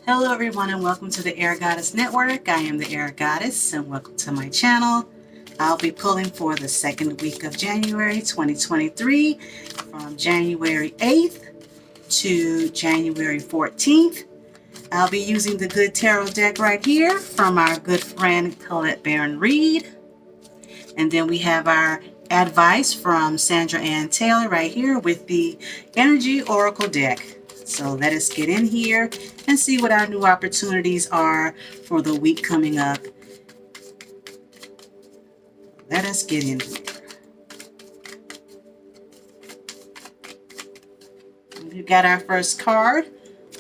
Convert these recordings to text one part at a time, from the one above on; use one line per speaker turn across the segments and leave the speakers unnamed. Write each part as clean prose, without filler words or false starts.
Hello everyone and welcome to the Air Goddess Network. I am the Air Goddess and welcome to my channel. I'll be pulling for the second week of January 2023 from January 8th to January 14th. I'll be using the Good Tarot deck right here from our good friend Colette Baron-Reid. And then we have our advice from Sandra and Taylor right here with the Energy Oracle deck. So let us get in here and see what our new opportunities are for the week coming up. Let us get in here. We've got our first card.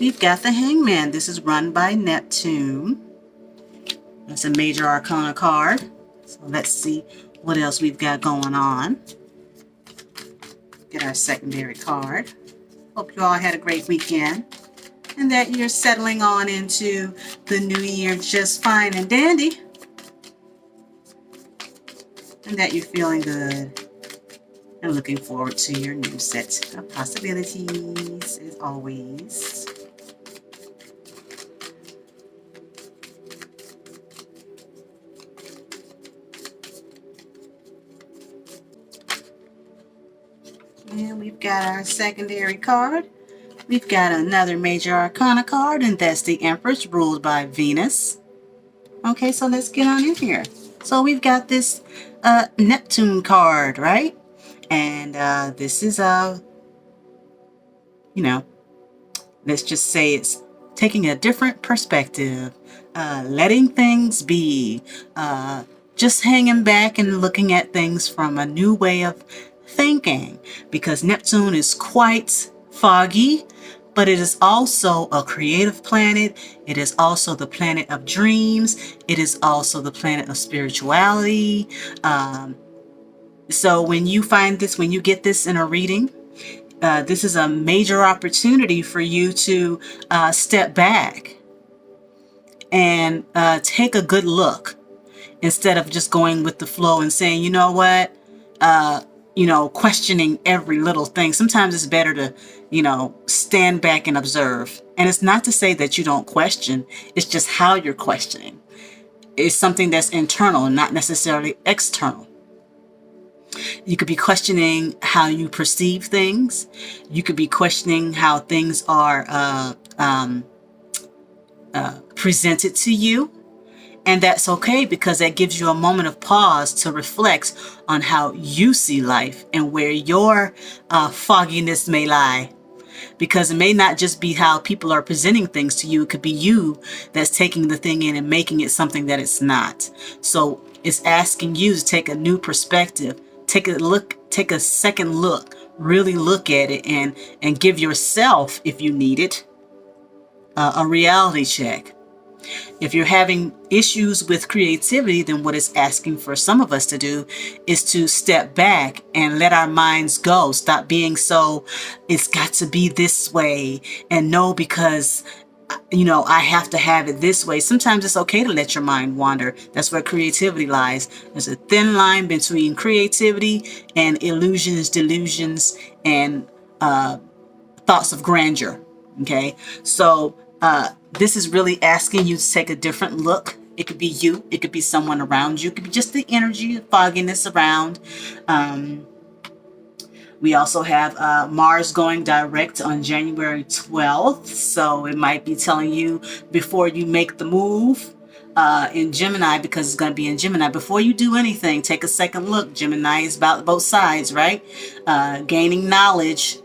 We've got the Hangman. This is run by Neptune. That's a major arcana card. So let's see what else we've got going on. Get our secondary card. Hope you all had a great weekend and that you're settling on into the new year just fine and dandy, and that you're feeling good and looking forward to your new set of possibilities as always. And we've got our secondary card. We've got another major arcana card, and that's the Empress ruled by Venus. Okay, so let's get on in here. So we've got this Neptune card, right? And this is let's just say it's taking a different perspective, letting things be, just hanging back and looking at things from a new way of thinking, because Neptune is quite foggy, but it is also a creative planet. It is also the planet of dreams. It is also the planet of spirituality. So when you find this, when you get this in a reading, this is a major opportunity for you to step back and take a good look instead of just going with the flow and saying, you know what, questioning every little thing. Sometimes it's better to, stand back and observe. And it's not to say that you don't question. It's just how you're questioning. It's something that's internal and not necessarily external. You could be questioning how you perceive things. You could be questioning how things are presented to you. And that's okay, because that gives you a moment of pause to reflect on how you see life and where your fogginess may lie. Because it may not just be how people are presenting things to you. It could be you that's taking the thing in and making it something that it's not. So it's asking you to take a new perspective, take a second look, really look at it and give yourself, if you need it, a reality check. If you're having issues with creativity, then what it's asking for some of us to do is to step back and let our minds go. Stop being so, it's got to be this way, and no, because I have to have it this way. Sometimes it's okay to let your mind wander. That's where creativity lies. There's a thin line between creativity and illusions, delusions, and thoughts of grandeur. Okay, so this is really asking you to take a different look. It could be you. It could be someone around you. It could be just the energy, fogginess around. We also have Mars going direct on January 12th. So it might be telling you before you make the move in Gemini, because it's going to be in Gemini. Before you do anything, take a second look. Gemini is about both sides, right? Gaining knowledge,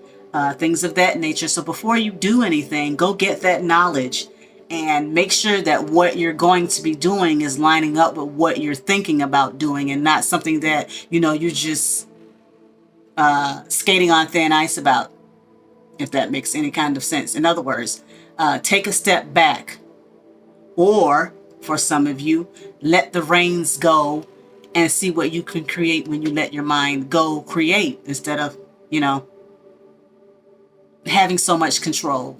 things of that nature. So before you do anything, go get that knowledge and make sure that what you're going to be doing is lining up with what you're thinking about doing, and not something that, you're just skating on thin ice about, if that makes any kind of sense. In other words, take a step back, or for some of you, let the reins go and see what you can create when you let your mind go create, instead of, having so much control.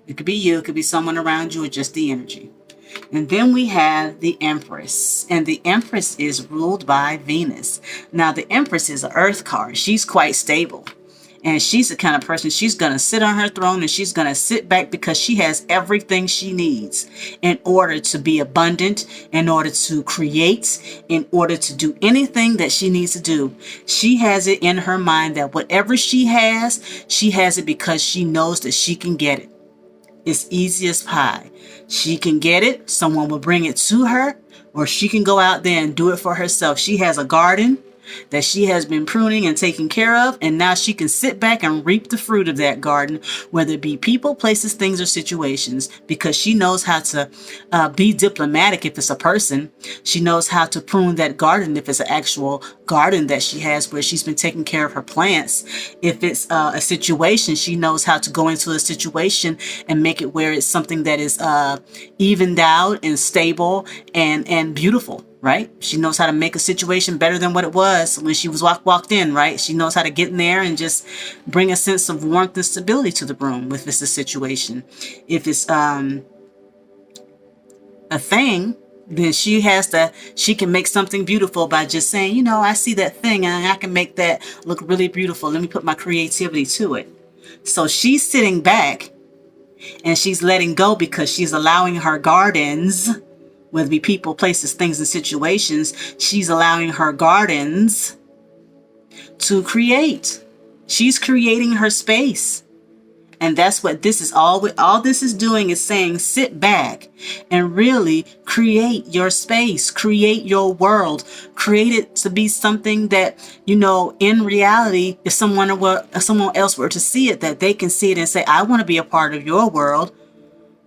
It could be you, it could be someone around you, or just the energy. And then we have the Empress, and the Empress is ruled by Venus. Now the Empress is an earth card. She's quite stable, And she's the kind of person, she's going to sit on her throne and she's going to sit back because she has everything she needs in order to be abundant, in order to create, in order to do anything that she needs to do. She has it in her mind that whatever she has it because she knows that she can get it. It's easy as pie. She can get it. Someone will bring it to her, or she can go out there and do it for herself. She has a garden that she has been pruning and taking care of, and now she can sit back and reap the fruit of that garden, whether it be people, places, things, or situations, because she knows how to be diplomatic if it's a person. She knows how to prune that garden if it's an actual garden that she has where she's been taking care of her plants. If it's a situation, she knows how to go into a situation and make it where it's something that is evened out and stable and beautiful. Right? She knows how to make a situation better than what it was when she was walked in, right? She knows how to get in there and just bring a sense of warmth and stability to the room if it's a situation. If it's a thing, then she can make something beautiful by just saying, you know, I see that thing and I can make that look really beautiful. Let me put my creativity to it. So she's sitting back and she's letting go because she's allowing her gardens, whether it be people, places, things, and situations, she's allowing her gardens to create. She's creating her space. And that's what this is all this is doing is saying, sit back and really create your space, create your world, create it to be something that, you know, in reality, if someone else were to see it, that they can see it and say, I want to be a part of your world.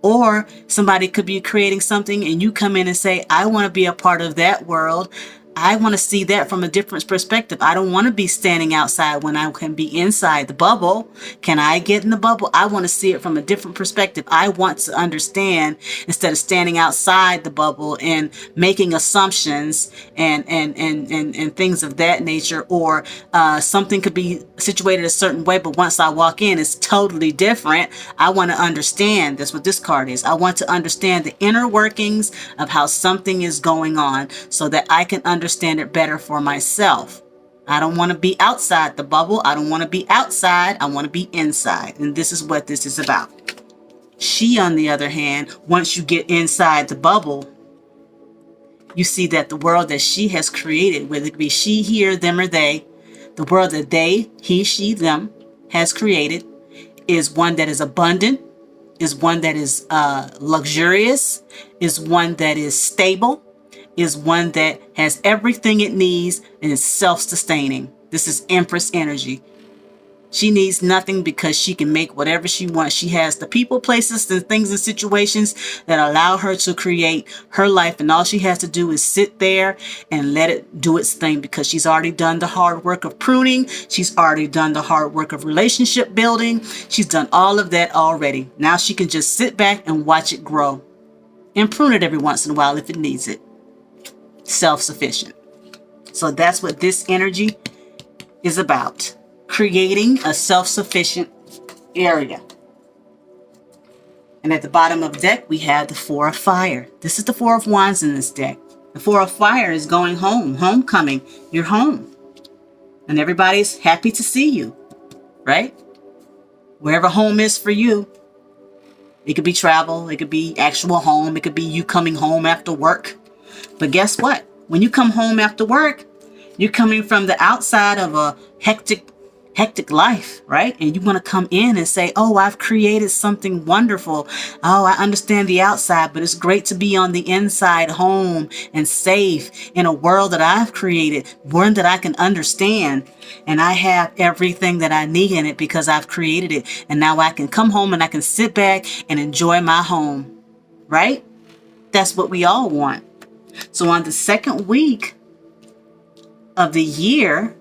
Or somebody could be creating something and you come in and say, I want to be a part of that world. I want to see that from a different perspective. I don't want to be standing outside when I can be inside the bubble. Can I get in the bubble? I want to see it from a different perspective. I want to understand instead of standing outside the bubble and making assumptions and things of that nature. Or something could be situated a certain way, but once I walk in, it's totally different. I want to understand. That's what this card is. I want to understand the inner workings of how something is going on so that I can understand it better for myself. I don't want to be outside the bubble. I don't want to be outside. I want to be inside. And this is what this is about. She, on the other hand, once you get inside the bubble, you see that the world that she has created, whether it be she, he, or them, or they, the world that they, he, she, them has created is one that is abundant, is one that is luxurious, is one that is stable, is one that has everything it needs and is self-sustaining. This is Empress energy. She needs nothing because she can make whatever she wants. She has the people, places, and things and situations that allow her to create her life. And all she has to do is sit there and let it do its thing because she's already done the hard work of pruning. She's already done the hard work of relationship building. She's done all of that already. Now she can just sit back and watch it grow and prune it every once in a while if it needs it. Self-sufficient. So that's what this energy is about. Creating a self-sufficient area. And at the bottom of the deck, we have the Four of Fire. This is the Four of Wands in this deck. The Four of Fire is going home, homecoming. You're home. And everybody's happy to see you, right? Wherever home is for you. It could be travel. It could be actual home. It could be you coming home after work. But guess what? When you come home after work, you're coming from the outside of a hectic life, right? And you want to come in and say, oh, I've created something wonderful. Oh, I understand the outside, but it's great to be on the inside, home and safe in a world that I've created, one that I can understand. And I have everything that I need in it because I've created it. And now I can come home and I can sit back and enjoy my home, right? That's what we all want. So on the second week of the year,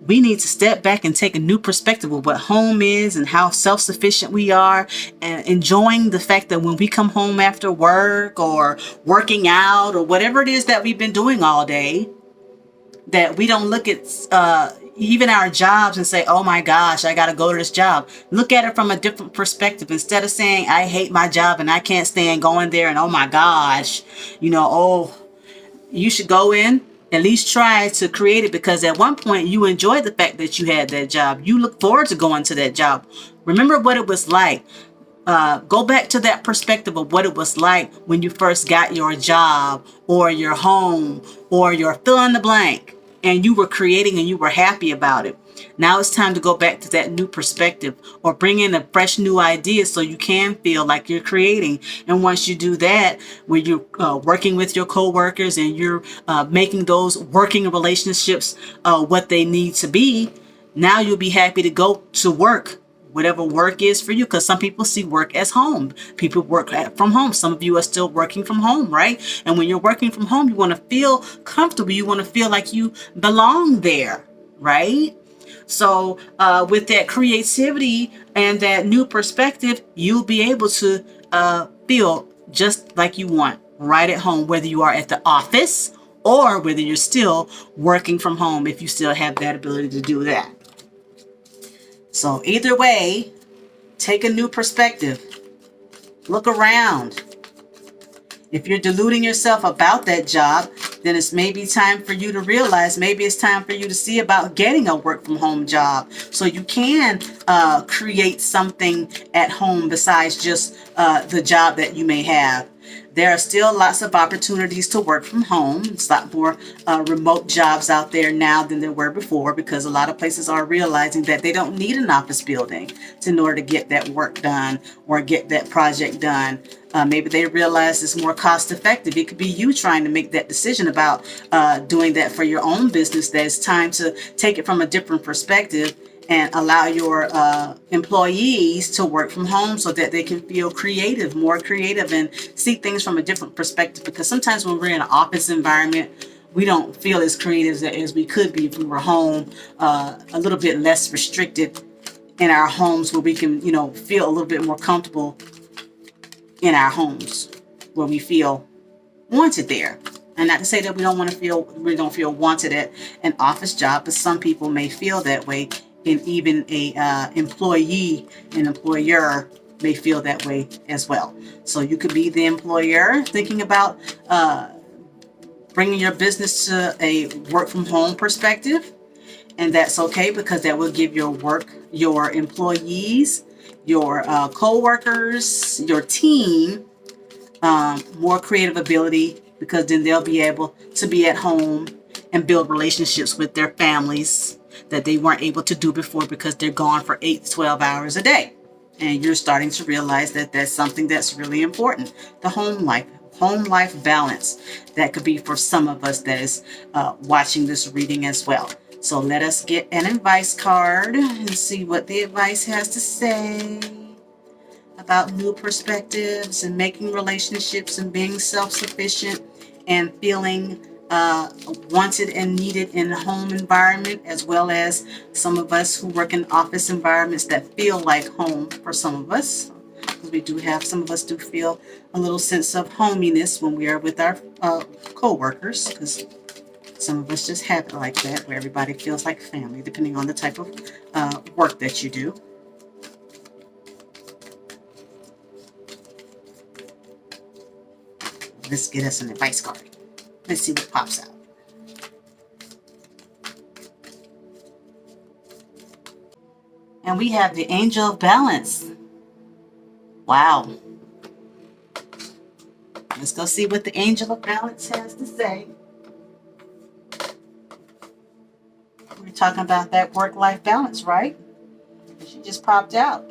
we need to step back and take a new perspective of what home is and how self-sufficient we are, and enjoying the fact that when we come home after work or working out or whatever it is that we've been doing all day, that we don't look at even our jobs and say, oh my gosh, I got to go to this job. Look at it from a different perspective. Instead of saying, I hate my job and I can't stand going there and oh my gosh, you know, oh, you should go in At least try to create it, because at one point you enjoyed the fact that you had that job. You look forward to going to that job. Remember what it was like. Go back to that perspective of what it was like when you first got your job or your home or your fill in the blank, and you were creating and you were happy about it. Now it's time to go back to that new perspective, or bring in a fresh new idea so you can feel like you're creating. And once you do that, when you're working with your coworkers and you're making those working relationships what they need to be, now you'll be happy to go to work, whatever work is for you, because some people see work as home. People work from home. Some of you are still working from home, right? And when you're working from home, you want to feel comfortable. You want to feel like you belong there, right? So with that creativity and that new perspective, you'll be able to feel just like you want right at home, whether you are at the office or whether you're still working from home, if you still have that ability to do that. So either way, take a new perspective. Look around. If you're deluding yourself about that job, then it's maybe time for you to realize, maybe it's time for you to see about getting a work from home job, so you can create something at home besides just the job that you may have. There are still lots of opportunities to work from home. It's a lot more remote jobs out there now than there were before, because a lot of places are realizing that they don't need an office building in order to get that work done or get that project done. Maybe they realize it's more cost effective. It could be you trying to make that decision about doing that for your own business. That it's time to take it from a different perspective and allow your employees to work from home so that they can feel creative, more creative, and see things from a different perspective. Because sometimes when we're in an office environment, we don't feel as creative as we could be if we were home, a little bit less restricted in our homes, where we can, feel a little bit more comfortable in our homes, where we feel wanted there. And not to say that we don't feel wanted at an office job, but some people may feel that way. And even a employee and employer may feel that way as well. So you could be the employer thinking about bringing your business to a work from home perspective. And that's okay, because that will give your employees, your co-workers, your team more creative ability, because then they'll be able to be at home and build relationships with their families that they weren't able to do before, because they're gone for 8 to 12 hours a day. And you're starting to realize that that's something that's really important. The home life balance. That could be for some of us that is watching this reading as well. So let us get an advice card and see what the advice has to say about new perspectives and making relationships and being self-sufficient and feeling wanted and needed in a home environment, as well as some of us who work in office environments that feel like home for some of us. Some of us do feel a little sense of hominess when we are with our co-workers, because some of us just have it like that, where everybody feels like family, depending on the type of work that you do. Let's get us an advice card. Let's see what pops out. And we have the Angel of Balance. Wow. Let's go see what the Angel of Balance has to say. We're talking about that work-life balance, right? She just popped out.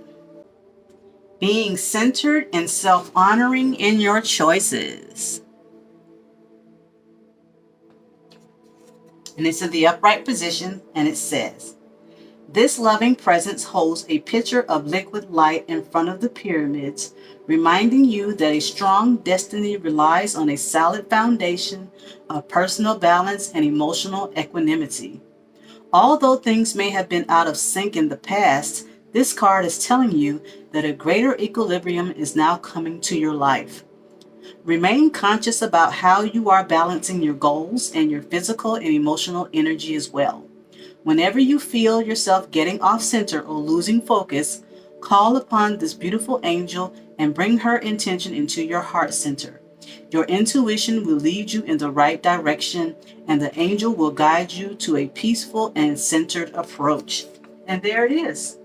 Being centered and self-honoring in your choices. And it's in the upright position, and it says, this loving presence holds a pitcher of liquid light in front of the pyramids, reminding you that a strong destiny relies on a solid foundation of personal balance and emotional equanimity. Although things may have been out of sync in the past, this card is telling you that a greater equilibrium is now coming to your life. Remain conscious about how you are balancing your goals and your physical and emotional energy as well. Whenever you feel yourself getting off center or losing focus, call upon this beautiful angel and bring her intention into your heart center. Your intuition will lead you in the right direction, and the angel will guide you to a peaceful and centered approach. And there it is.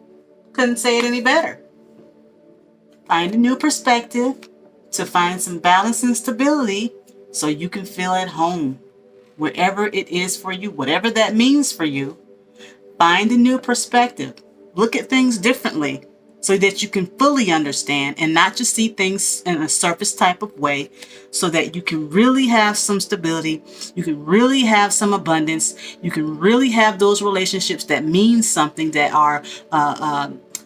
Couldn't say it any better. Find a new perspective to find some balance and stability so you can feel at home. Wherever it is for you, whatever that means for you, find a new perspective. Look at things differently so that you can fully understand and not just see things in a surface type of way, so that you can really have some stability, you can really have some abundance, you can really have those relationships that mean something, that are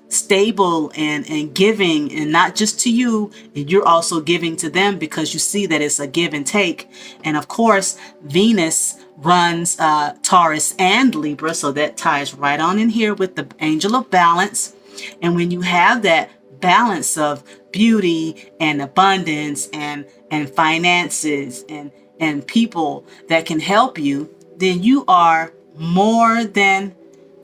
stable and giving, and not just to you, and you're also giving to them, because you see that it's a give and take. And of course, Venus runs Taurus and Libra, so that ties right on in here with the angel of balance. And when you have that balance of beauty and abundance and finances and people that can help you, then you are more than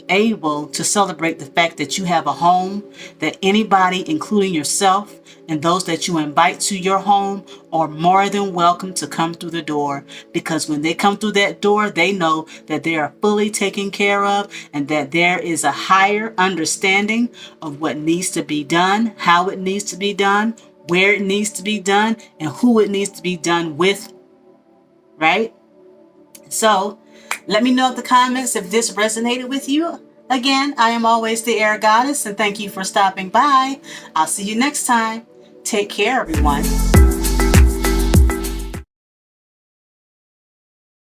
able to celebrate the fact that you have a home, that anybody, including yourself and those that you invite to your home, are more than welcome to come through the door. Because when they come through that door, they know that they are fully taken care of, and that there is a higher understanding of what needs to be done, how it needs to be done, where it needs to be done, and who it needs to be done with, right? So let me know in the comments if this resonated with you. Again, I am always the Air Goddess, and thank you for stopping by. I'll see you next time. Take care, everyone.